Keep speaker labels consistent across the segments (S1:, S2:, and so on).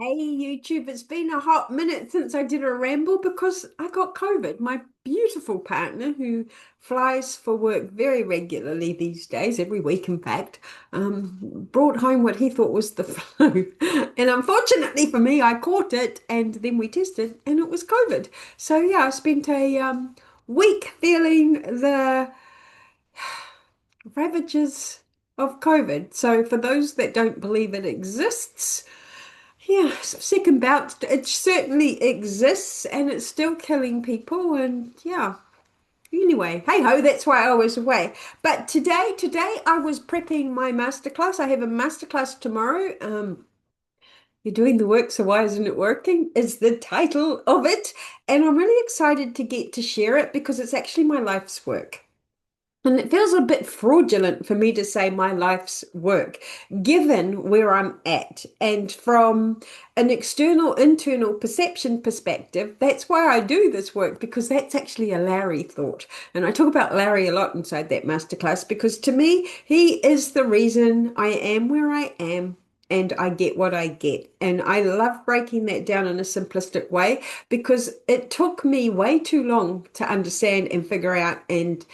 S1: Hey YouTube, it's been a hot minute since I did a ramble because I got COVID. My beautiful partner, who flies for work very regularly these days, every week in fact, brought home what he thought was the flu. And unfortunately for me, I caught it and then we tested and it was COVID. So yeah, I spent a week feeling the ravages of COVID. So for those that don't believe it exists, yeah, second bout, it certainly exists and it's still killing people. And yeah, anyway, hey ho, that's why I was away. But today I was prepping my masterclass. I have a masterclass tomorrow. You're doing the work, so why isn't it working? Is the title of it. And I'm really excited to get to share it because it's actually my life's work. And it feels a bit fraudulent for me to say my life's work, given where I'm at. And from an external, internal perception perspective, that's why I do this work, because that's actually a Larry thought. And I talk about Larry a lot inside that masterclass, because to me, he is the reason I am where I am. And I get what I get. And I love breaking that down in a simplistic way because it took me way too long to understand and figure out and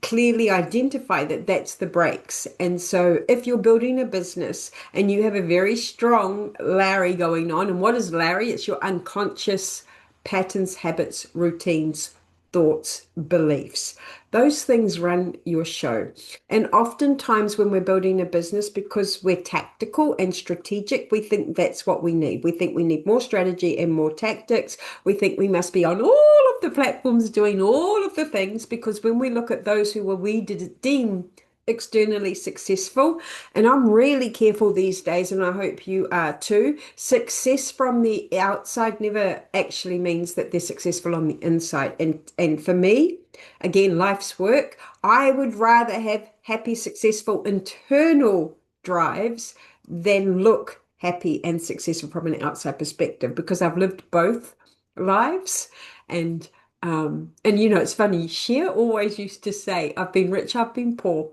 S1: clearly identify that that's the breaks. And so if you're building a business and you have a very strong Larry going on, and what is Larry? It's your unconscious patterns, habits, routines, thoughts, beliefs. Those things run your show. And oftentimes, when we're building a business, because we're tactical and strategic, we think that's what we need. We think we need more strategy and more tactics. We think we must be on all of the platforms doing all of the things, because when we look at those who we deem externally successful, and I'm really careful these days, and I hope you are too. Success from the outside never actually means that they're successful on the inside. And for me, again, life's work, I would rather have happy, successful internal drives than look happy and successful from an outside perspective, because I've lived both lives. And it's funny, Cher always used to say, I've been rich, I've been poor,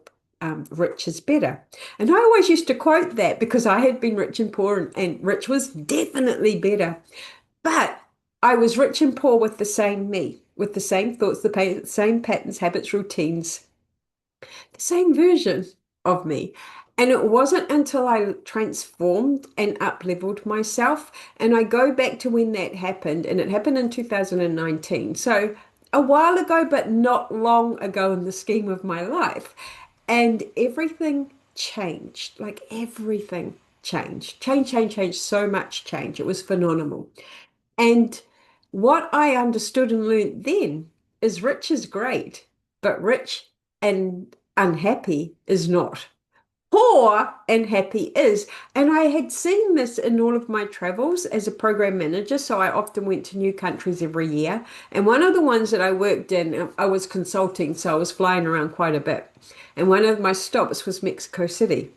S1: rich is better. And I always used to quote that because I had been rich and poor, and rich was definitely better. But I was rich and poor with the same me, with the same thoughts, the same patterns, habits, routines, the same version of me. And it wasn't until I transformed and up-leveled myself. And I go back to when that happened, and it happened in 2019. So a while ago, but not long ago in the scheme of my life. And everything changed, like everything changed. Change, so much change. It was phenomenal. And what I understood and learned then is rich is great, but rich and unhappy is not. Poor and happy is. And I had seen this in all of my travels as a program manager. So I often went to new countries every year. And one of the ones that I worked in, I was consulting, so I was flying around quite a bit. And one of my stops was Mexico City.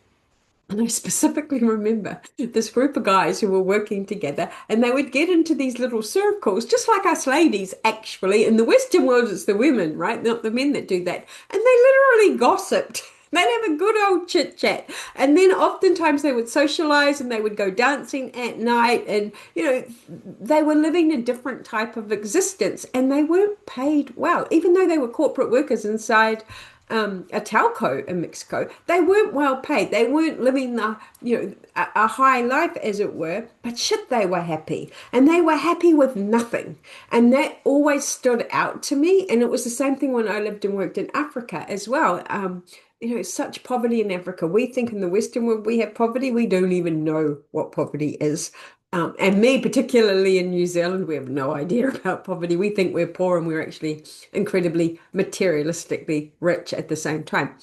S1: And I specifically remember this group of guys who were working together, and they would get into these little circles, just like us ladies, actually. In the Western world, it's the women, right? Not the men that do that. And they literally gossiped. They'd have a good old chit chat. And then oftentimes they would socialize and they would go dancing at night. And, they were living a different type of existence and they weren't paid well, even though they were corporate workers inside a telco in Mexico. They weren't well paid. They weren't living a high life, as it were. But shit, they were happy, and they were happy with nothing, and that always stood out to me. And it was the same thing when I lived and worked in Africa as well. Such poverty in Africa. We think in the Western world we have poverty. We don't even know what poverty is. And me, particularly in New Zealand, we have no idea about poverty. We think we're poor and we're actually incredibly materialistically rich at the same time.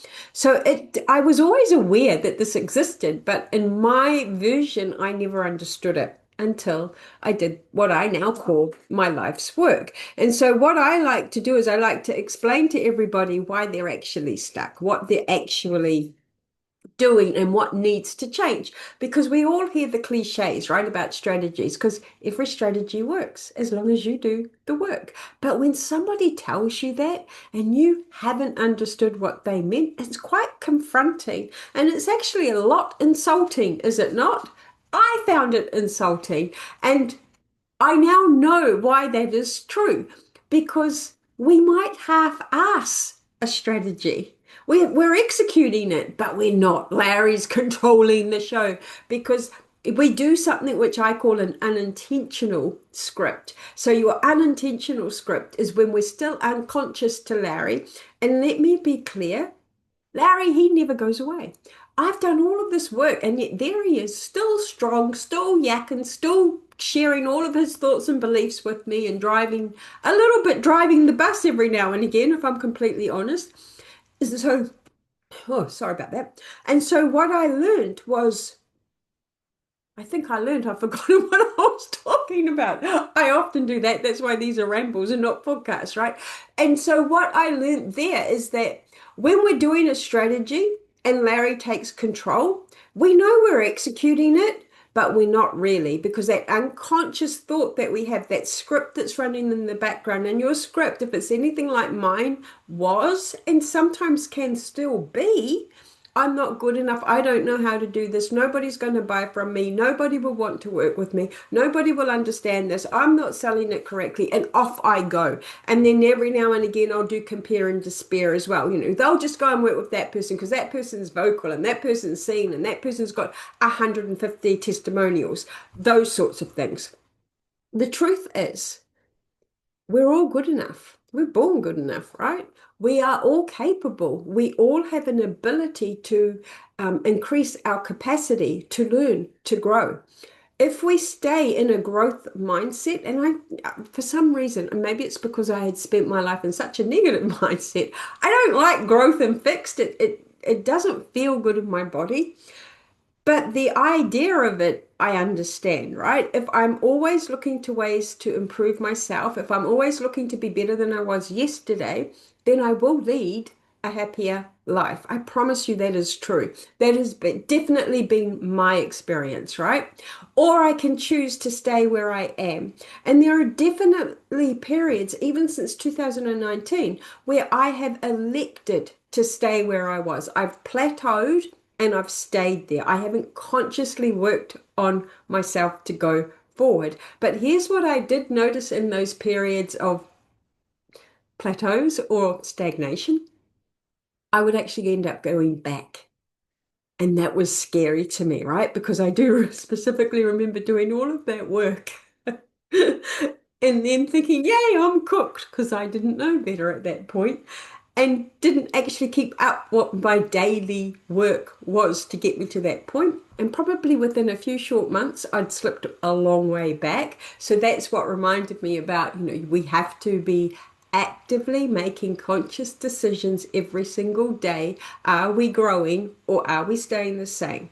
S1: I was always aware that this existed, but in my version, I never understood it until I did what I now call my life's work. And so what I like to do is I like to explain to everybody why they're actually stuck, what they're actually doing and what needs to change, because we all hear the cliches, right, about strategies, because every strategy works as long as you do the work. But when somebody tells you that and you haven't understood what they meant, it's quite confronting, and it's actually a lot insulting, is it not? I found it insulting. And I now know why that is true because we might half-ass a strategy. We're executing it, but we're not. Larry's controlling the show because we do something which I call an unintentional script. So your unintentional script is when we're still unconscious to Larry. And let me be clear, Larry, he never goes away. I've done all of this work, and yet there he is, still strong, still yakking, still sharing all of his thoughts and beliefs with me and driving a little bit, driving the bus every now and again, if I'm completely honest. So, oh, sorry about that. And so what I learned was I think I learned I've forgotten what I was talking about. I often do that. That's why these are rambles and not podcasts, right? And so what I learned there is that when we're doing a strategy and Larry takes control, we know we're executing it, but we're not really because that unconscious thought that we have, that script that's running in the background, and your script, if it's anything like mine, was and sometimes can still be. I'm not good enough. I don't know how to do this. Nobody's going to buy from me. Nobody will want to work with me. Nobody will understand this. I'm not selling it correctly. And off I go. And then every now and again, I'll do compare and despair as well. You know, they'll just go and work with that person because that person's vocal and that person's seen and that person's got 150 testimonials, those sorts of things. The truth is, we're all good enough. We're born good enough, right? We are all capable. We all have an ability to increase our capacity to learn, to grow. If we stay in a growth mindset, and for some reason, and maybe it's because I had spent my life in such a negative mindset, I don't like growth and fixed. It doesn't feel good in my body. But the idea of it, I understand, right? If I'm always looking to ways to improve myself, if I'm always looking to be better than I was yesterday, then I will lead a happier life. I promise you that is true. That has definitely been my experience, right? Or I can choose to stay where I am. And there are definitely periods, even since 2019, where I have elected to stay where I was. I've plateaued and I've stayed there. I haven't consciously worked on myself to go forward. But here's what I did notice in those periods of plateaus or stagnation. I would actually end up going back. And that was scary to me, right? Because I do specifically remember doing all of that work and then thinking, yay, I'm cooked because I didn't know better at that point and didn't actually keep up what my daily work was to get me to that point. And probably within a few short months, I'd slipped a long way back. So that's what reminded me about, we have to be actively making conscious decisions every single day. Are we growing or are we staying the same?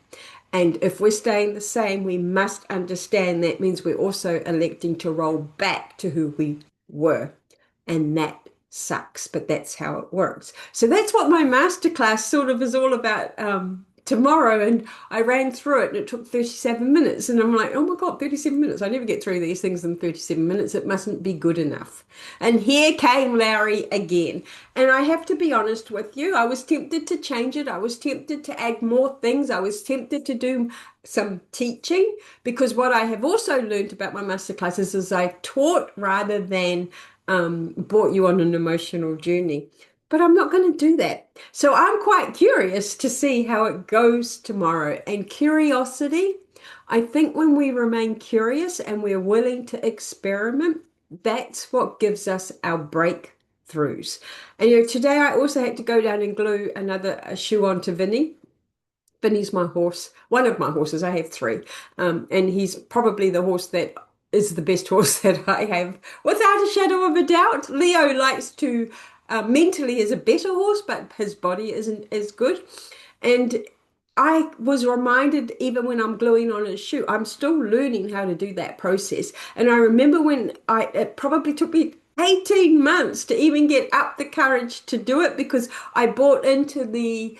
S1: And if we're staying the same, we must understand that means we're also electing to roll back to who we were. And that sucks, but that's how it works. So that's what my masterclass sort of is all about tomorrow. And I ran through it and it took 37 minutes. And I'm like, oh my God, 37 minutes. I never get through these things in 37 minutes. It mustn't be good enough. And here came Larry again. And I have to be honest with you, I was tempted to change it. I was tempted to add more things. I was tempted to do some teaching because what I have also learned about my masterclasses is I taught rather than brought you on an emotional journey. But I'm not going to do that. So I'm quite curious to see how it goes tomorrow. And curiosity, I think when we remain curious and we're willing to experiment, that's what gives us our breakthroughs. And today I also had to go down and glue another shoe onto Vinny. Vinny's my horse, one of my horses. I have three. And he's probably the horse that is the best horse that I have, without a shadow of a doubt. Leo likes to, mentally is a better horse, but his body isn't as good. And I was reminded, even when I'm gluing on his shoe, I'm still learning how to do that process. And I remember it probably took me 18 months to even get up the courage to do it because I bought into the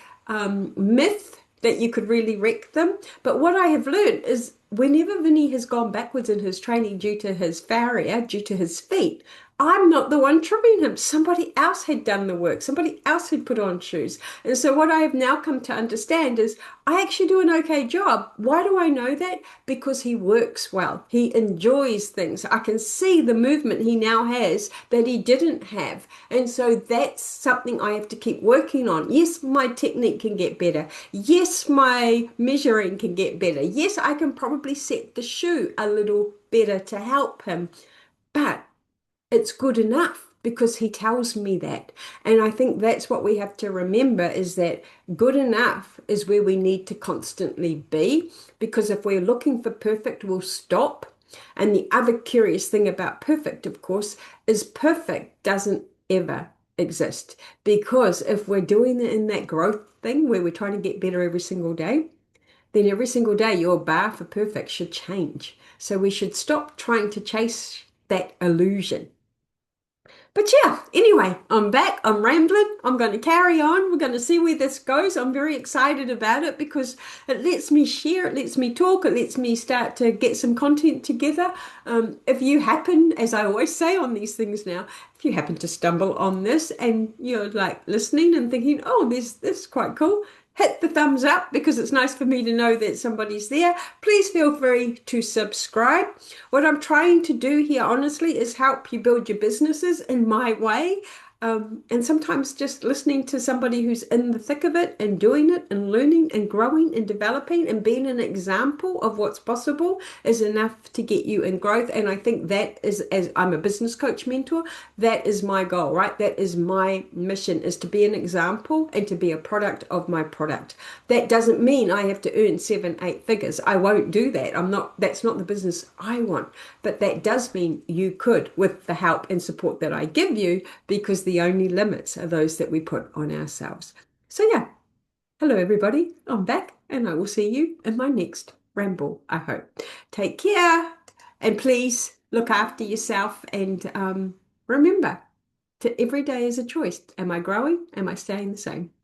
S1: myth that you could really wreck them. But what I have learned is whenever Vinny has gone backwards in his training due to his farrier, due to his feet, I'm not the one trimming him. Somebody else had done the work. Somebody else had put on shoes. And so what I have now come to understand is I actually do an okay job. Why do I know that? Because he works well. He enjoys things. I can see the movement he now has that he didn't have. And so that's something I have to keep working on. Yes, my technique can get better. Yes, my measuring can get better. Yes, I can probably set the shoe a little better to help him. But it's good enough because he tells me that. And I think that's what we have to remember is that good enough is where we need to constantly be. Because if we're looking for perfect, we'll stop. And the other curious thing about perfect, of course, is perfect doesn't ever exist. Because if we're doing it in that growth thing where we're trying to get better every single day, then every single day your bar for perfect should change. So we should stop trying to chase that illusion. But yeah, anyway, I'm back. I'm rambling. I'm going to carry on. We're going to see where this goes. I'm very excited about it because it lets me share, it lets me talk, it lets me start to get some content together. If you happen, as I always say on these things now, if you happen to stumble on this and you're like listening and thinking, oh, this is quite cool, hit the thumbs up because it's nice for me to know that somebody's there. Please feel free to subscribe. What I'm trying to do here, honestly, is help you build your businesses in my way. And sometimes just listening to somebody who's in the thick of it and doing it and learning and growing and developing and being an example of what's possible is enough to get you in growth. And I think that is, as I'm a business coach mentor, that is my goal, right? That is my mission, is to be an example and to be a product of my product. That doesn't mean I have to earn seven, eight figures. I won't do that. That's not the business I want. But that does mean you could with the help and support that I give you, because the only limits are those that we put on ourselves. So yeah, hello everybody. I'm back and I will see you in my next ramble, I hope. Take care and please look after yourself and remember, to every day is a choice. Am I growing? Am I staying the same?